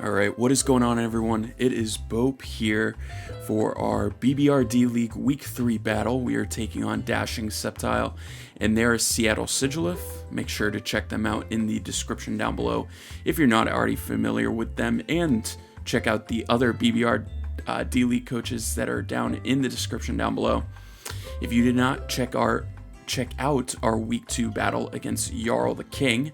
Alright, what is going on, everyone? It is Bope here for our BBR-D League Week 3 battle. We are taking on Dashing Sceptile and their Seattle Sigilith. Make sure to check them out in the description down below if you're not already familiar with them, and check out the other BBR-D League coaches that are down in the description down below. If you did not check out our Week 2 battle against Jarl the King,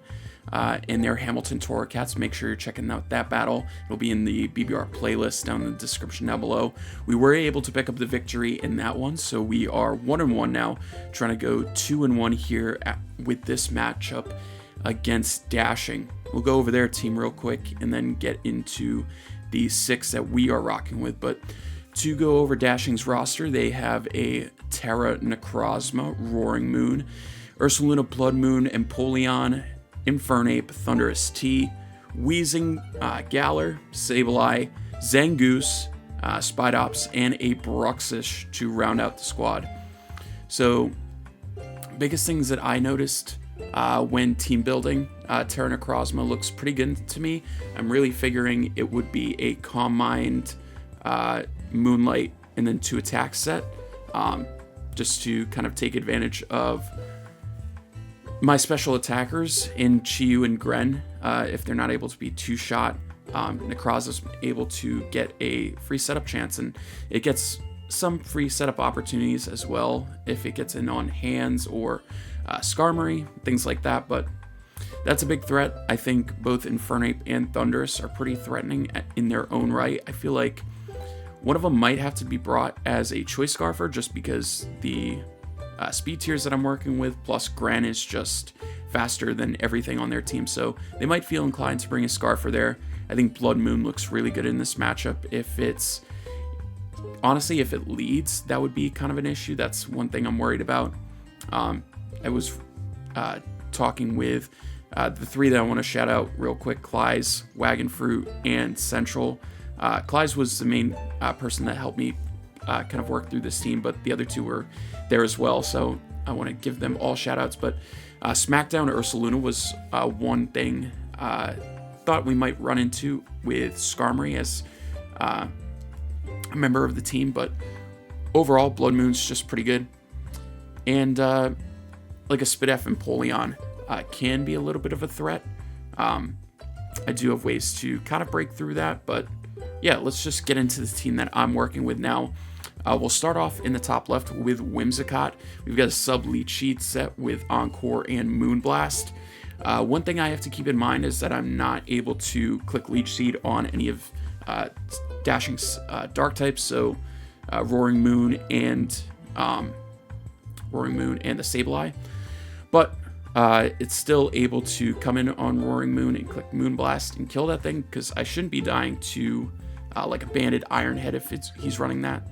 and their Hamilton Toro Cats, make sure you're checking out that battle. It'll be in the BBR playlist down in the description down below. We were able to pick up the victory in that one, so we are 1-1 now, trying to go 2-1 here with this matchup against Dashing. We'll go over their team real quick and then get into the 6 that we are rocking with. But to go over Dashing's roster, they have a Tera Necrozma, Roaring Moon, Ursaluna Blood Moon, Empoleon, Infernape, Thunderous T, Wheezing, Gale, Sableye, Zangoose, Spidops, and a Bruxish to round out the squad. So, biggest things that I noticed when team building, Tera Necrozma looks pretty good to me. I'm really figuring it would be a Calm Mind, Moonlight, and then 2 attack set, just to kind of take advantage of my special attackers in Chi-Yu and Gren. If they're not able to be 2-shot, Necroz is able to get a free setup chance, and it gets some free setup opportunities as well if it gets in on hands or Skarmory, things like that. But that's a big threat. I think both Infernape and Thunderous are pretty threatening in their own right. I feel like one of them might have to be brought as a Choice Scarfer, just because the speed tiers that I'm working with, plus Gran is just faster than everything on their team, so they might feel inclined to bring a Scarfer there. I think Blood Moon looks really good in this matchup. If it leads, that would be kind of an issue. That's one thing I'm worried about. I was talking with the 3 that I want to shout out real quick: Clyze, Wagon Fruit, and Central. Clyze was the main person that helped me kind of work through this team, but the other 2 were there as well, so I want to give them all shout outs. But Smackdown Ursaluna was one thing thought we might run into with Skarmory as a member of the team, but overall Blood Moon's just pretty good. And like a Spidef and Empoleon can be a little bit of a threat. I do have ways to kind of break through that, but yeah, let's just get into the team that I'm working with now. We'll start off in the top left with Whimsicott. We've got a sub-lead sheet set with Encore and Moonblast. One thing I have to keep in mind is that I'm not able to click Leech Seed on any of Dashing's dark types, so Roaring Moon and the Sableye. But it's still able to come in on Roaring Moon and click Moonblast and kill that thing, because I shouldn't be dying to like a Banded Iron Head if he's running that.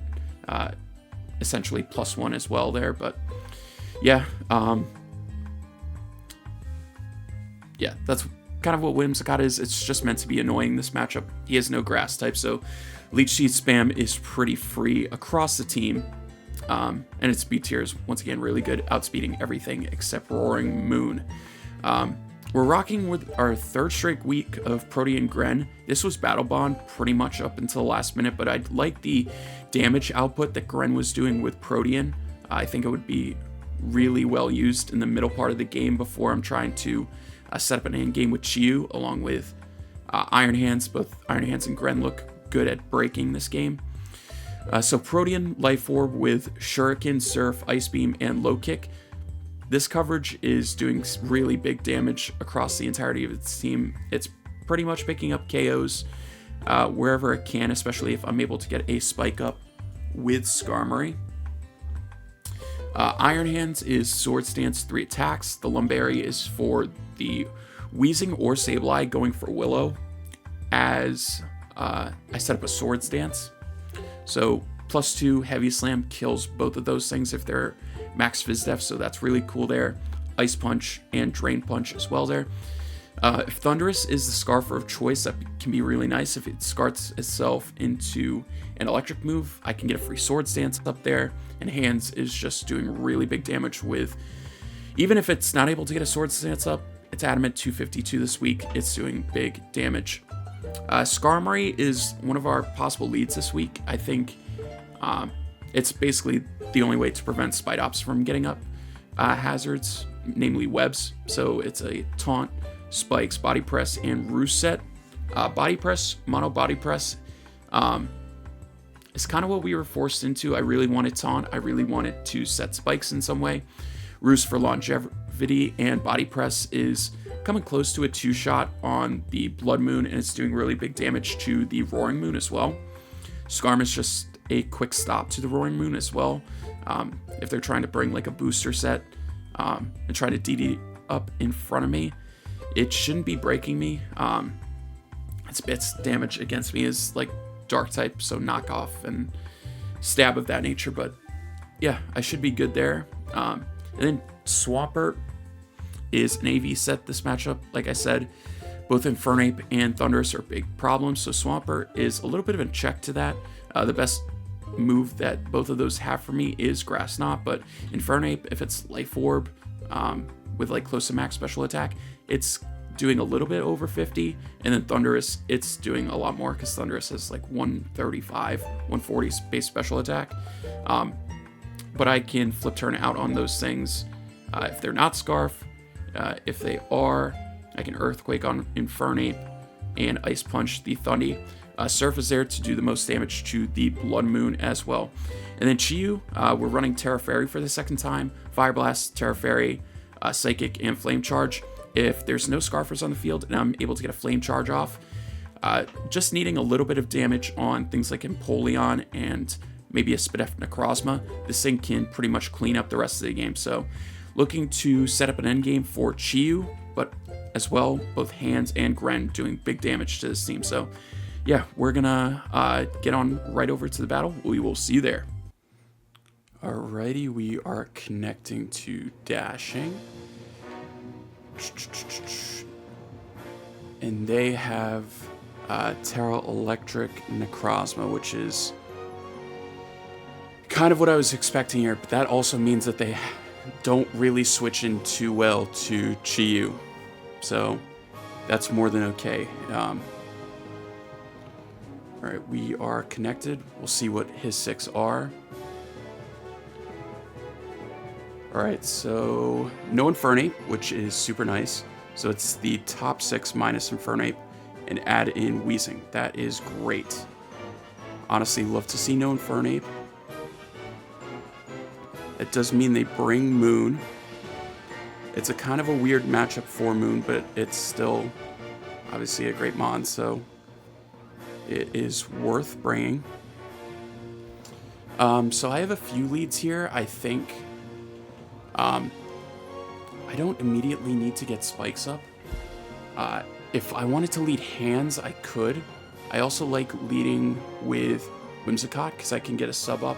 Essentially +1 as well there, but yeah, that's kind of what Whimsicott is. It's just meant to be annoying this matchup. He has no grass type, so Leech Seed spam is pretty free across the team, and its speed tier is once again really good, outspeeding everything except Roaring Moon. We're rocking with our 3rd straight week of Protean Gren. This was Battle Bond pretty much up until the last minute, but I like the damage output that Gren was doing with Protean. I think it would be really well used in the middle part of the game before I'm trying to set up an end game with Chi-Yu along with Iron Hands. Both Iron Hands and Gren look good at breaking this game. So Protean Life Orb with Shuriken, Surf, Ice Beam, and Low Kick. This coverage is doing really big damage across the entirety of its team. It's pretty much picking up KOs wherever it can, especially if I'm able to get a spike up with Skarmory. Iron Hands is Sword Stance, 3 attacks. The Lumberry is for the Wheezing or Sableye, going for Willow as I set up a Sword Stance. So +2 Heavy Slam kills both of those things if they're max Fizz Def, so that's really cool there. Ice Punch and Drain Punch as well there. If Thunderous is the Scarfer of choice, that can be really nice. If it starts itself into an electric move, I can get a free Sword Stance up there, and Hands is just doing really big damage with, even if it's not able to get a Sword Stance up, it's Adamant 252 this week, it's doing big damage. Skarmory is one of our possible leads this week. I think it's basically the only way to prevent Spidops from getting up hazards, namely webs. So it's a taunt, spikes, body press, and roost set. Body press, mono body press is kind of what we were forced into. I really wanted taunt. I really wanted to set spikes in some way. Roost for longevity, and body press is coming close to a 2-shot on the Blood Moon, and it's doing really big damage to the Roaring Moon as well. Skarm is just a quick stop to the Roaring Moon as well. If they're trying to bring like a booster set and try to DD up in front of me, it shouldn't be breaking me. Its damage against me is like dark type, so knockoff and stab of that nature, but yeah, I should be good there. And then Swampert is an AV set this matchup. Like I said, both Infernape and Thundurus are big problems, so Swampert is a little bit of a check to that. The best move that both of those have for me is Grass Knot, but Infernape, if it's Life Orb with like close to max special attack, it's doing a little bit over 50, and then Thundurus, it's doing a lot more because Thundurus has like 135, 140 base special attack. But I can flip turn out on those things if they're not Scarf. If they are, I can Earthquake on Infernape and Ice Punch the Thundy. Surf is there to do the most damage to the Blood Moon as well. And then Chi-Yu, we're running Tera Fairy for the second time. Fire Blast, Tera Fairy, Psychic, and Flame Charge. If there's no Scarfers on the field and I'm able to get a Flame Charge off, just needing a little bit of damage on things like Empoleon and maybe a Spidef Necrozma, this thing can pretty much clean up the rest of the game. So looking to set up an endgame for Chi-Yu, but as well, both Hands and Gren doing big damage to this team. So yeah, we're gonna get on right over to the battle. We will see you there. Alrighty, we are connecting to dashing. And they have Tera Electric Necrozma, which is kind of what I was expecting here, but that also means that they don't really switch in too well to Chi-Yu. So that's more than okay. Alright, we are connected. We'll see what his 6 are. Alright, so no Infernape, which is super nice. So it's the top 6 minus Infernape and add in Weezing. That is great. Honestly, love to see no Infernape. It does mean they bring Moon. It's a kind of a weird matchup for Moon, but it's still obviously a great mon, so it is worth bringing. So I have a few leads here. I think I don't immediately need to get spikes up. If I wanted to lead Hands, I could. I also like leading with Whimsicott because I can get a sub up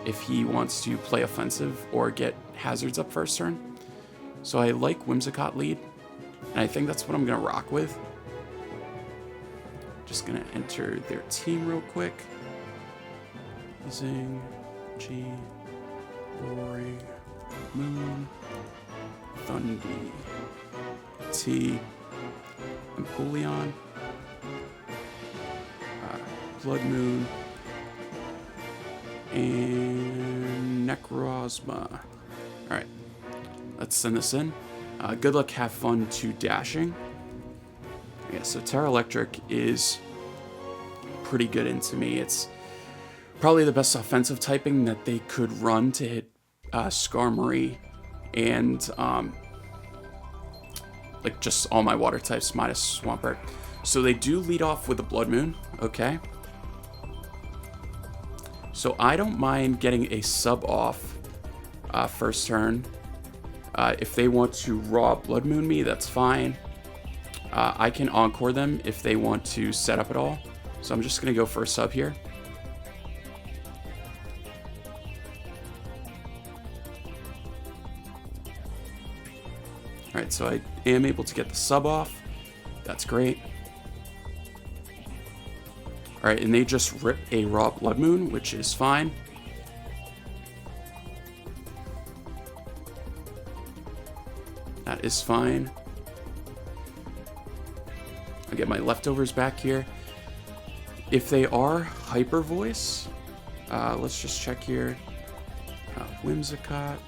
if he wants to play offensive or get hazards up first turn. So I like Whimsicott lead, and I think that's what I'm going to rock with. Just going to enter their team real quick. Zing, G, Roaring, Moon, Thundy, T, Empoleon, Blood Moon, and Necrozma. Alright, let's send this in. Good luck, have fun to dashing. Yeah, so Tera Electric is pretty good into me. It's probably the best offensive typing that they could run to hit Skarmory and like just all my water types minus Swampert. So they do lead off with a Blood Moon, okay. So I don't mind getting a sub off first turn. If they want to raw Blood Moon me, that's fine. I can encore them if they want to set up at all. So I'm just going to go for a sub here. Alright, so I am able to get the sub off. That's great. Alright, and they just rip a raw Blood Moon, which is fine. That is fine. I'll get my leftovers back here. If they are Hyper Voice, let's just check here. Whimsicott.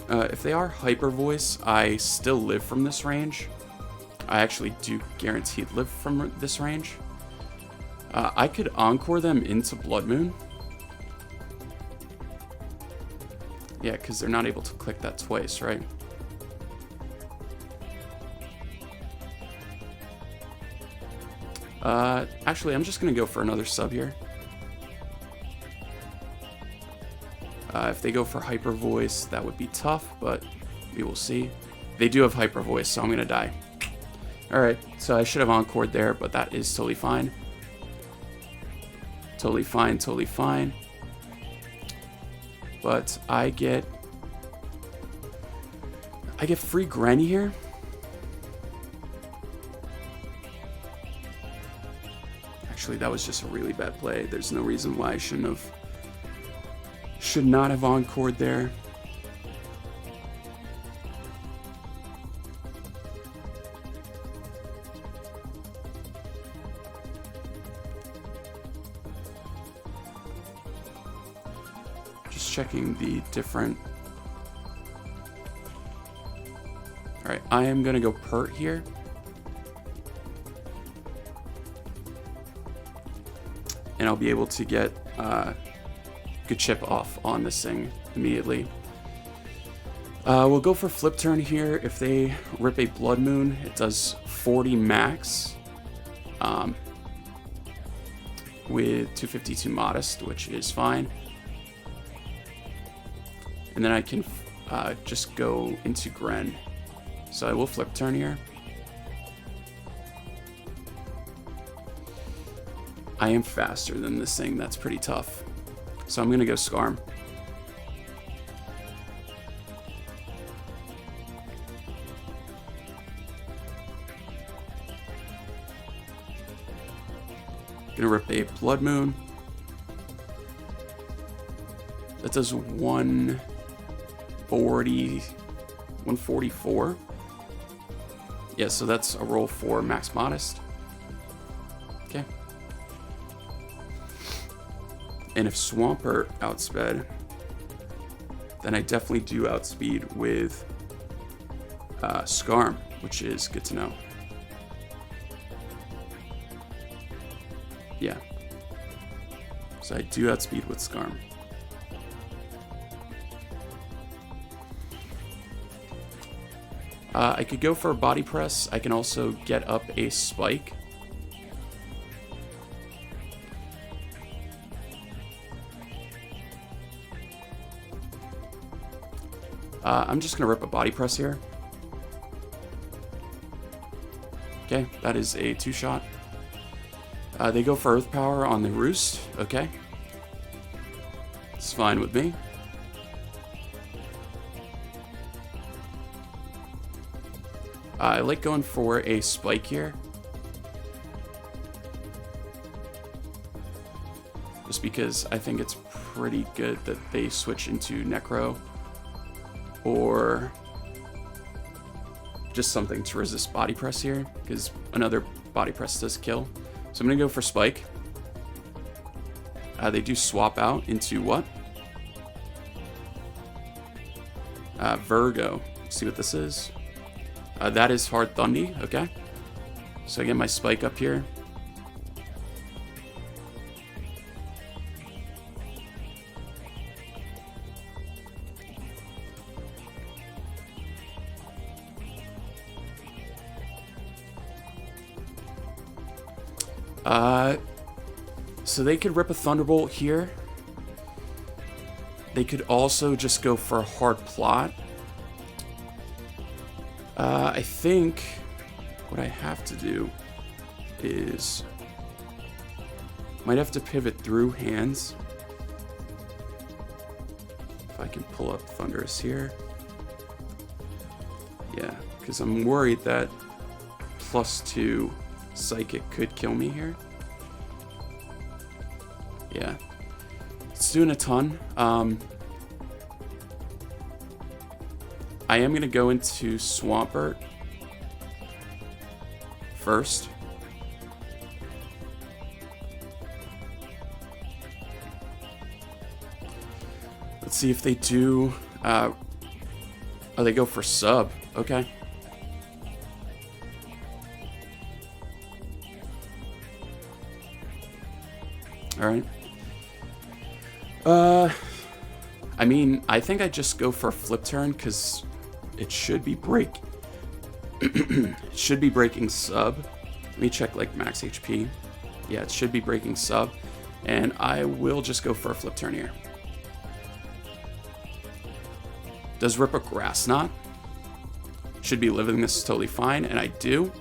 If they are Hyper Voice, I still live from this range. I actually do guaranteed live from this range. I could Encore them into Blood Moon. Yeah, because they're not able to click that twice, right? Actually, I'm just going to go for another sub here. If they go for Hyper Voice, that would be tough, but we will see. They do have Hyper Voice, so I'm going to die. Alright, so I should have Encored there, but that is totally fine. Totally fine, totally fine. But I get free Granny here. Actually, that was just a really bad play. There's no reason why I should not have Encored there. Just checking the different. Alright, I am gonna go Pert here. And I'll be able to get good chip off on this thing immediately. We'll go for Flip Turn here. If they rip a Blood Moon, it does 40 max with 252 Modest, which is fine. And then I can just go into Gren. So I will Flip Turn here. I am faster than this thing. That's pretty tough. So I'm going to go Scarm. Gonna rip a Blood Moon. That does 144. Yeah, so that's a roll for Max Modest. Okay. And if Swampert outsped, then I definitely do outspeed with Scarm, which is good to know. Yeah. So I do outspeed with Scarm. I could go for a Body Press. I can also get up a Spike. I'm just going to rip a Body Press here. Okay, that is a 2-shot. They go for Earth Power on the Roost. Okay. It's fine with me. I like going for a Spike here. Just because I think it's pretty good that they switch into Necro. Or just something to resist Body Press here, because another Body Press does kill. So I'm going to go for Spike. They do swap out into what? Virgo. Let's see what this is. That is Hard Thundy. Okay. So I get my Spike up here. So they could rip a Thunderbolt here. They could also just go for a Hard Plot. I think what I have to do is might have to pivot through hands. If I can pull up Thunderous here. Yeah, because I'm worried that +2 Psychic could kill me here. Yeah. It's doing a ton. I am going to go into Swampert first. Let's see if they do... oh, they go for sub. Okay. Alright. I mean, I think I just go for a flip turn because it should be it should be breaking sub. Let me check like max HP. Yeah, it should be breaking sub. And I will just go for a flip turn here. Does rip a grass knot. Should be living this totally fine, and I do.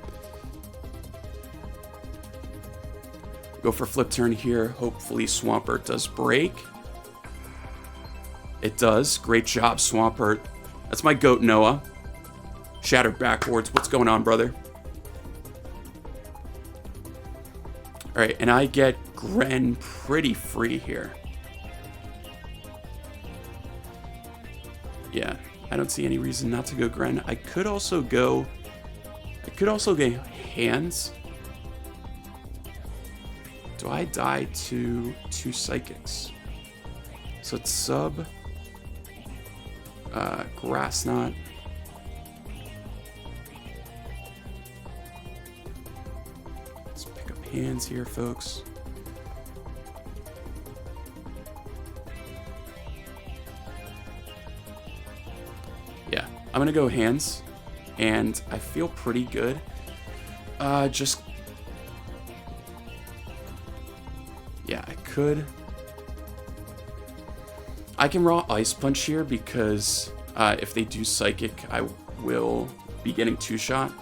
Go for flip turn here. Hopefully Swampert does break. It does. Great job, Swampert. That's my goat, Noah. Shattered backwards. What's going on, brother? Alright, and I get Gren pretty free here. Yeah, I don't see any reason not to go Gren. I could also go hands. Do I die to 2 psychics? So it's sub, grass knot. Let's pick up hands here, folks. Yeah, I'm gonna go hands, and I feel pretty good. Just... yeah, I can raw Ice Punch here because if they do Psychic, I will be getting 2-shot.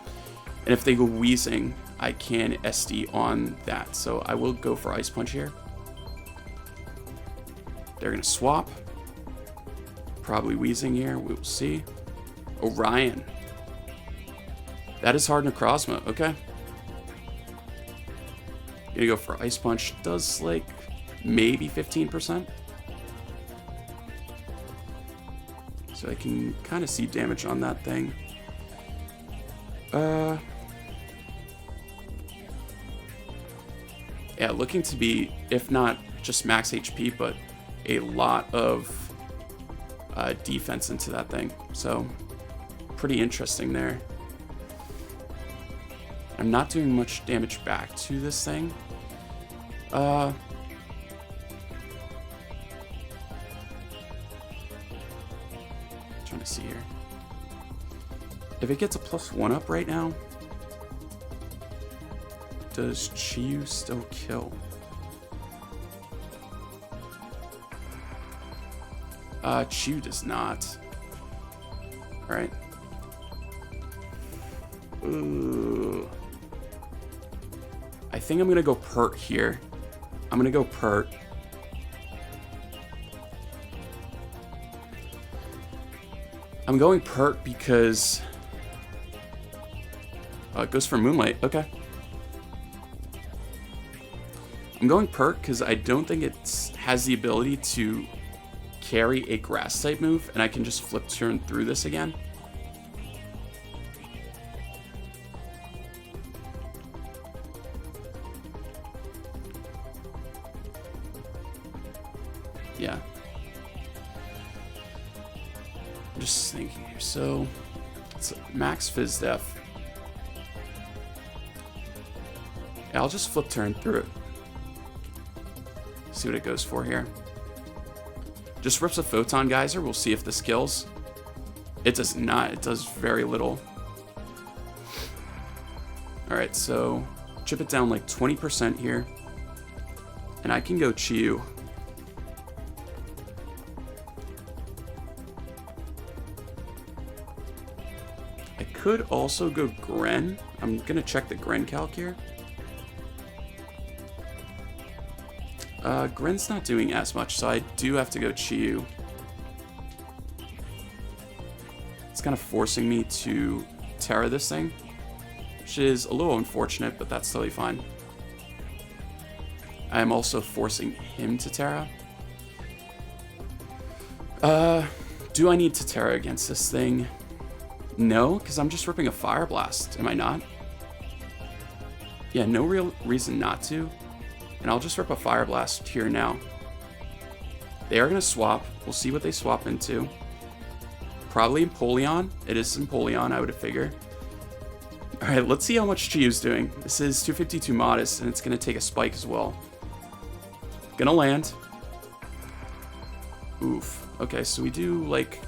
And if they go Wheezing, I can SD on that. So I will go for Ice Punch here. They're going to swap. Probably Wheezing here. We will see. Orion. That is hard Necrozma. Okay. Gonna go for Ice Punch. Does like maybe 15%. So I can kind of see damage on that thing. Yeah, looking to be, if not just max HP, but a lot of defense into that thing. So pretty interesting there. I'm not doing much damage back to this thing. Trying to see here. If it gets a +1 up right now, does Chi-Yu still kill? Chi-Yu does not. Alright. Ooh. I think I'm gonna go Pert here. I'm gonna go Pert. I'm going Pert because it goes for Moonlight. Okay. I'm going Pert because I don't think it has the ability to carry a grass type move, and I can just flip turn through this again. Yeah. I'm just thinking here. So, it's max Fizz Def. Yeah, I'll just flip turn through it. See what it goes for here. Just rips a Photon Geyser. We'll see if this kills. It does not. It does very little. Alright, so chip it down like 20% here. And I can go Chi-Yu. I could also go Gren. I'm going to check the Gren calc here. Gren's not doing as much, so I do have to go Chi-Yu. It's kind of forcing me to Tera this thing, which is a little unfortunate, but that's totally fine. I am also forcing him to Tera. Do I need to Tera against this thing? No, because I'm just ripping a Fire Blast, am I not? Yeah, no real reason not to. And I'll just rip a Fire Blast here now. They are going to swap. We'll see what they swap into. Probably Empoleon. It is Empoleon, I would figure. Alright, let's see how much Chi-Yu's doing. This is 252 Modest, and it's going to take a Spike as well. Gonna land. Oof. Okay, so we do, like,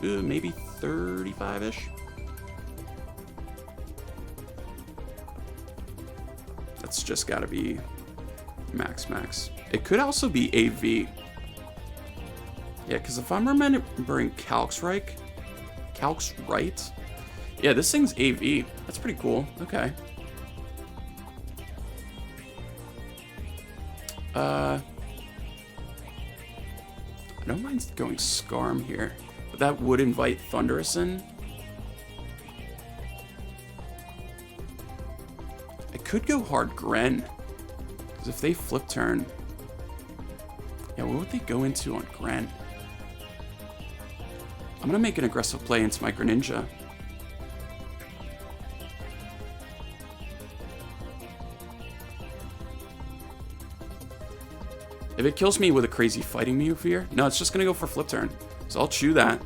maybe 35-ish? That's just gotta be max. It could also be AV. Yeah, because if I'm remembering Calc's right? Yeah, this thing's AV. That's pretty cool. Okay. I don't mind going Scarm here, but that would invite Thundurus in. I could go hard Gren, because if they flip turn, yeah, what would they go into on Gren? I'm gonna make an aggressive play into my Greninja. If it kills me with a crazy fighting move here, no, it's just gonna go for flip turn. So I'll chew that.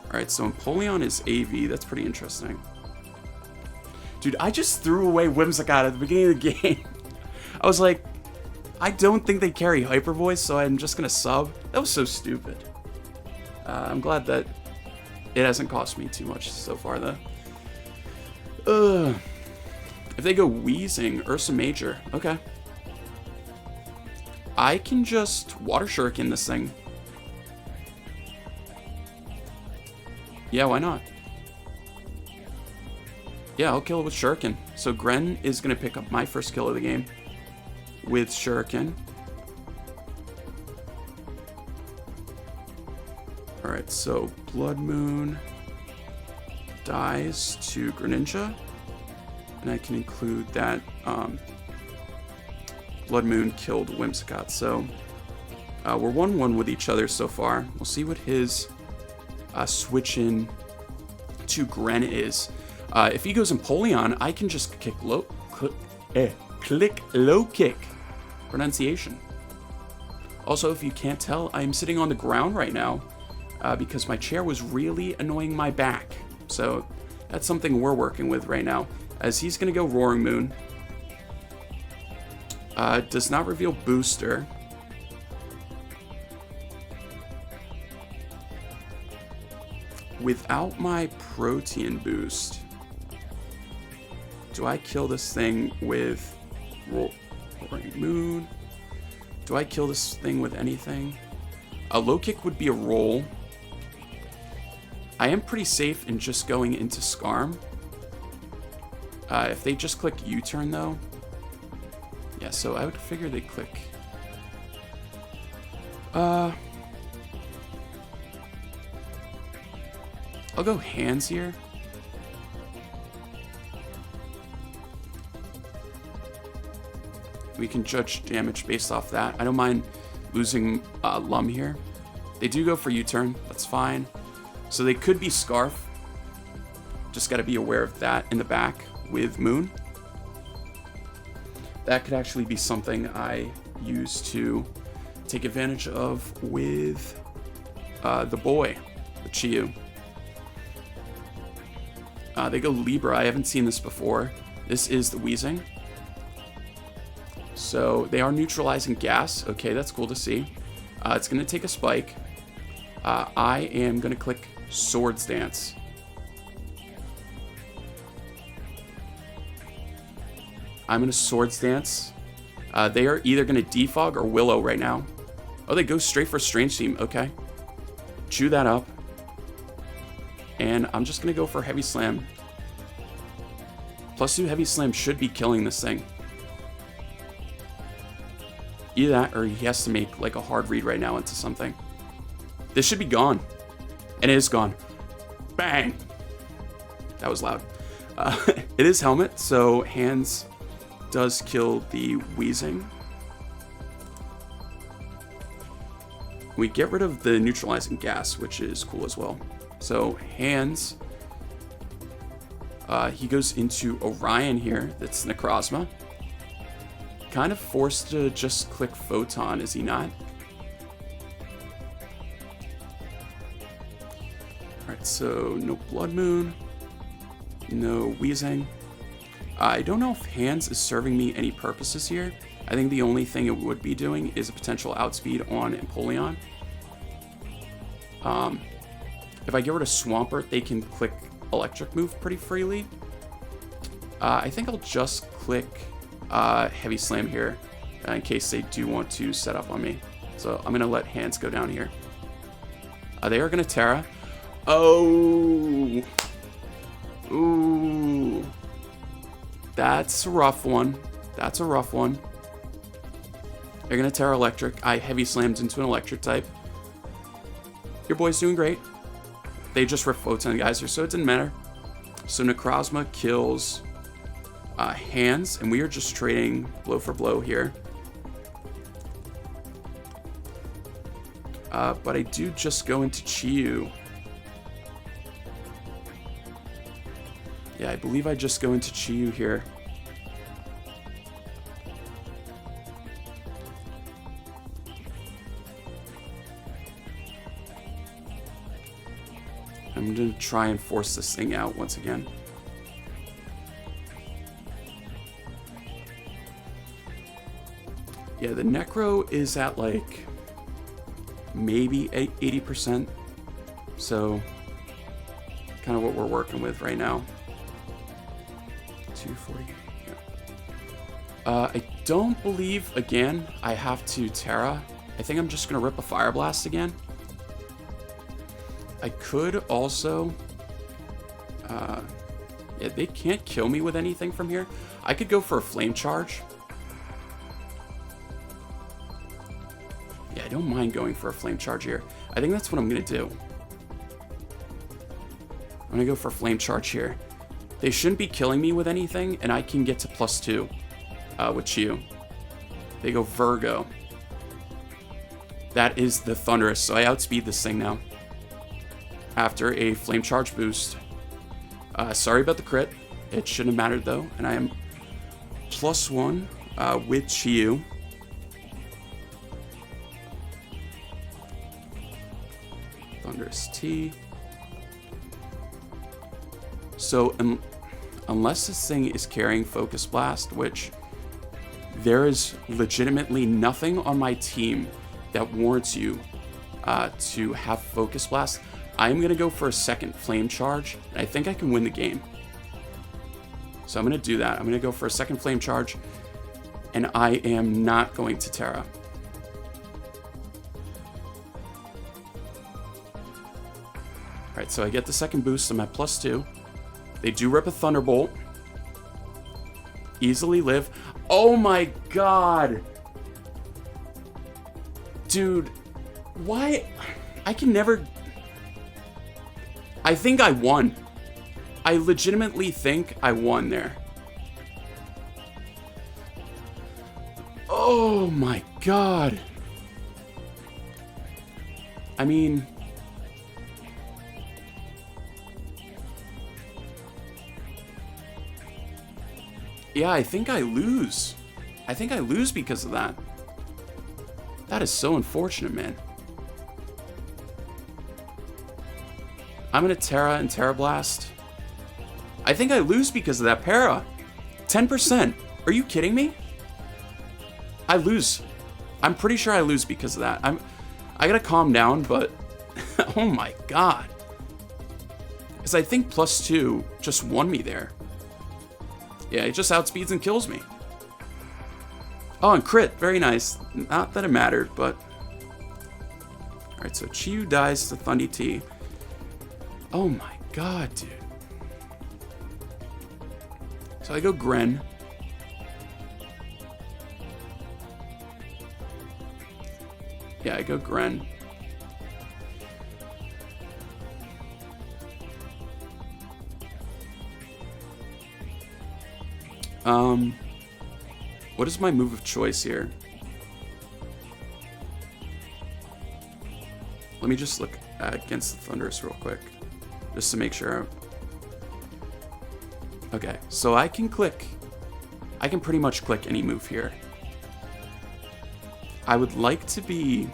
Alright, so Empoleon is AV. That's pretty interesting. Dude, I just threw away Whimsicott at the beginning of the game. I was like, I don't think they carry Hyper Voice, so I'm just gonna sub. That was so stupid. I'm glad that it hasn't cost me too much so far, though. If they go Wheezing, Ursa Major, okay. I can just Water Shuriken this thing. Yeah, why not? Yeah, I'll kill it with Shuriken. So Gren is going to pick up my first kill of the game with Shuriken. Alright, so Blood Moon dies to Greninja. And I can include that Blood Moon killed Whimsicott. So we're 1-1 with each other so far. We'll see what his switch in to Gren is. If he goes Empoleon, I can just click low kick. Pronunciation. Also, if you can't tell, I'm sitting on the ground right now because my chair was really annoying my back. So that's something we're working with right now. As he's going to go Roaring Moon. Does not reveal Booster. Without my Protean boost, do I kill this thing with Roaring Moon? Do I kill this thing with anything? A low kick would be a roll. I am pretty safe in just going into Scarm. If they just click U-turn, though. Yeah, so I would figure they click. I'll go Hands here. We can judge damage based off that. I don't mind losing Lum here. They do go for U-turn. That's fine. So they could be Scarf. Just got to be aware of that in the back. With Moon. That could actually be something I use to take advantage of with the boy, the Chi-Yu. They go Libra. I haven't seen this before. This is the Wheezing. So they are neutralizing gas. Okay, that's cool to see. It's going to take a Spike. I am going to click Swords Dance. I'm going to Swords Dance. They are either going to Defog or Willow right now. Oh, they go straight for Strange Team. Okay. Chew that up. And I'm just going to go for Heavy Slam. +2 Heavy Slam should be killing this thing. Either that or he has to make like a hard read right now into something. This should be gone. And it is gone. Bang! That was loud. It is Helmet, so Hands does kill the Wheezing. we get rid of the neutralizing gas, which is cool as well. So hands, he goes into Orion here. That's Necrozma. Kind of forced to just click Photon, is he not? Alright, so no Blood Moon, no Weezing. I don't know if hands is serving me any purposes here. I think the only thing it would be doing is a potential outspeed on Empoleon. If I get rid of Swampert, they can click Electric Move pretty freely. I think I'll just click Heavy Slam here in case they do want to set up on me. So I'm going to let hands go down here. They are going to Tera. Oh! Ooh. That's a rough one. That's a rough one. They're going to Tera Electric. I Heavy Slammed into an Electric type. Your boy's doing great. They just ripped Photon Geyser, so it didn't matter. So Necrozma kills hands, and we are just trading blow for blow here. But I do just go into Chi-Yu. Yeah, I believe I just go into Chi-Yu here. I'm going to try and force this thing out once again. Yeah, the Necro is at like maybe 80%. So kind of what we're working with right now. 240. Yeah. I don't believe, again, I have to Tera. I think I'm just going to rip a Fire Blast again. I could also... yeah, they can't kill me with anything from here. I could go for a Flame Charge. Yeah, I don't mind going for a Flame Charge here. I think that's what I'm going to do. I'm going to go for Flame Charge here. They shouldn't be killing me with anything, and I can get to +2 with Chi-Yu. They go Virgo. That is the Thunderous, so I outspeed this thing now. After a Flame Charge boost. Sorry about the crit. It shouldn't have mattered though, and I am +1 with Chi-Yu. Thunderous T. So, unless this thing is carrying Focus Blast, which there is legitimately nothing on my team that warrants you to have Focus Blast, I'm going to go for a second Flame Charge, and I think I can win the game. So I'm going to do that. I'm going to go for a second Flame Charge, and I am not going to Tera. Alright, so I get the second boost. I'm at +2. They do rip a Thunderbolt. Easily live. Oh my god! Dude, why? I can never... I think I won. I legitimately think I won there. Oh my god. I mean... yeah, I think I lose. I think I lose because of that. That is so unfortunate, man. I'm going to Tera and Tera Blast. I think I lose because of that para. 10%. Are you kidding me? I lose. I'm pretty sure I lose because of that. I got to calm down, but oh my god. Because I think +2 just won me there. Yeah, it just outspeeds and kills me. Oh, and crit. Very nice. Not that it mattered, but... alright, so Chi-Yu dies to Thundy T. Oh my god, dude. So I go Gren. Yeah, I go Gren. What is my move of choice here? me just look against the Thunderous real quick, just to make sure. Okay, so I can pretty much click any move here. I would like to be...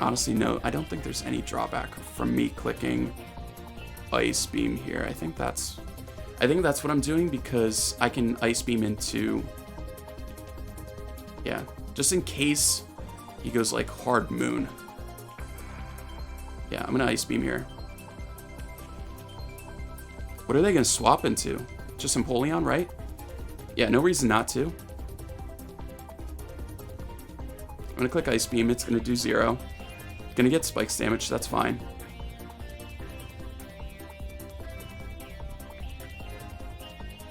Honestly, no, I don't think there's any drawback from me clicking Ice Beam here. I think that's what I'm doing, because I can Ice Beam into... Yeah, just in case he goes like Hard Moon. Yeah, I'm gonna Ice Beam here. What are they gonna swap into? Just Empoleon, right? Yeah, no reason not to. I'm gonna click Ice Beam, it's gonna do 0. Gonna get Spikes damage, that's fine.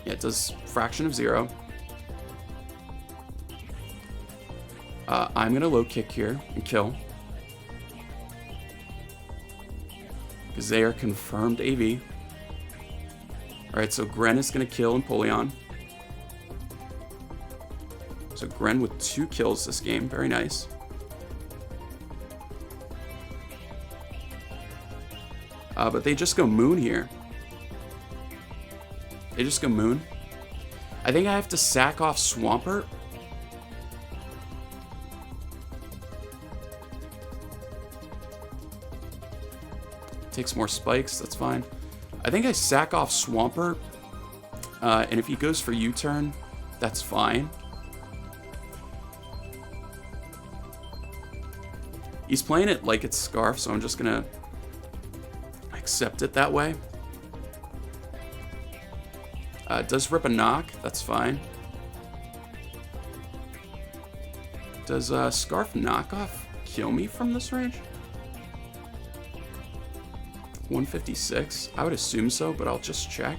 Yeah, it does fraction of 0. I'm gonna low kick here and kill, because they are confirmed AV. Alright, so Gren is gonna kill Empoleon. So Gren with 2 kills this game, very nice. But they just go Moon here. They just go Moon. I think I have to sack off Swampert. Takes more spikes, that's fine. I think I sack off Swampert. And if he goes for U-turn, that's fine. He's playing it like it's Scarf, so I'm just gonna accept it that way. Does rip a knock, that's fine. Does Scarf knockoff kill me from this range? 156? I would assume so, but I'll just check.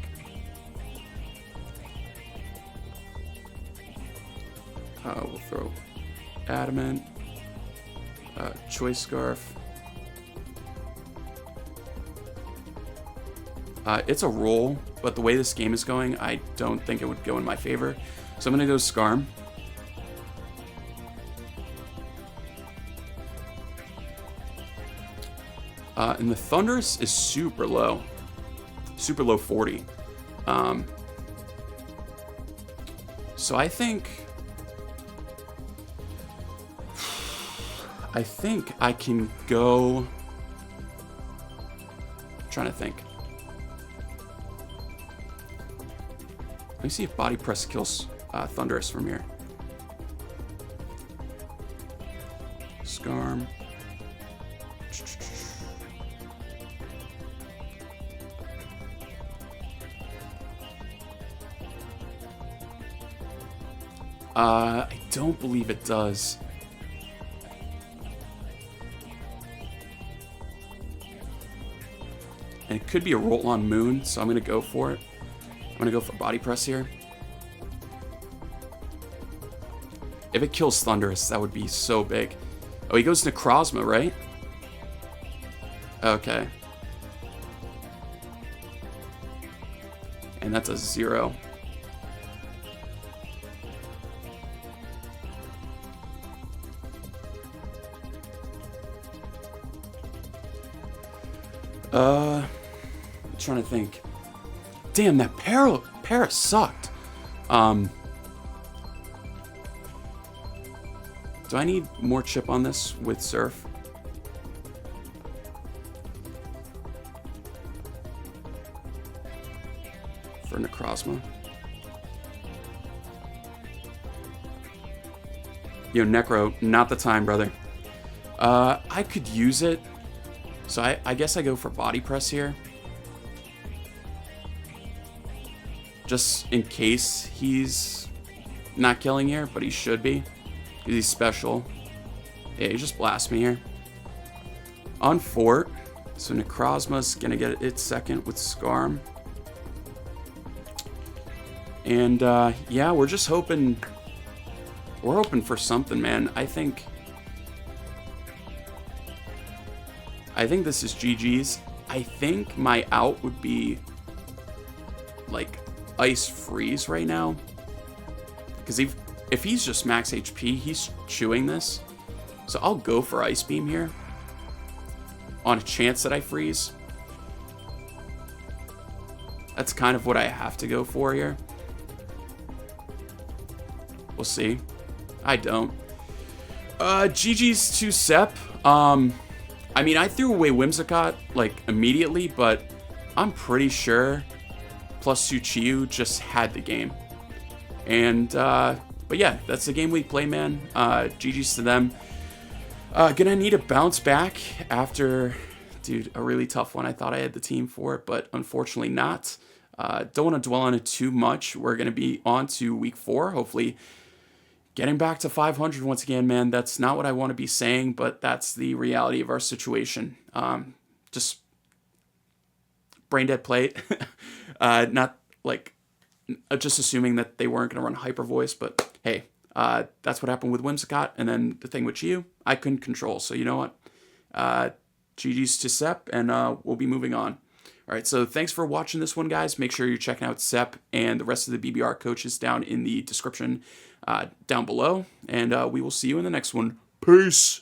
We'll throw Adamant, Choice Scarf. It's a roll, but the way this game is going, I don't think it would go in my favor. So I'm going to go Scarm. And the Thunderous is super low. Super low 40. So I think I can go... I'm trying to think. Let me see if Body Press kills Thunderous from here. Scarm. I don't believe it does. And it could be a roll on Moon, so I'm going to go for it. I'm going to go for Body Press here. If it kills Thunderous, that would be so big. Oh, he goes Necrozma, right? Okay. And that's a 0. I'm trying to think. Damn, that para sucked. Do I need more chip on this with Surf? For Necrozma? Yo, Necro, not the time, brother. I could use it. So I guess I go for Body Press here. Just in case he's not killing here, but he should be. Because he's special. Yeah, he just blasts me here. On Fort. So Necrozma's going to get its second with Scarm. And yeah, we're just hoping... We're hoping for something, man. I think this is GG's. I think my out would be like Ice Freeze right now. Because if he's just max HP, he's chewing this. So I'll go for Ice Beam here on a chance that I freeze. That's kind of what I have to go for here. We'll see. I don't. GG's to Sep. I mean, I threw away Whimsicott, like, immediately, but I'm pretty sure +2 Chi-Yu just had the game. And, but yeah, that's the game we play, man. GG's to them. Gonna need a bounce back after, dude, a really tough one. I thought I had the team for it, but unfortunately not. Don't want to dwell on it too much. We're gonna be on to week 4, hopefully getting back to 500 once again, man. That's not what I want to be saying, but that's the reality of our situation. Just brain dead plate. Not like just assuming that they weren't going to run Hyper Voice, but hey, that's what happened with Whimsicott. And then the thing with Chi-Yu, I couldn't control. So you know what? GG's to Sep, and we'll be moving on. All right, so thanks for watching this one, guys. Make sure you're checking out Sep and the rest of the BBR coaches down in the description down below. And we will see you in the next one. Peace!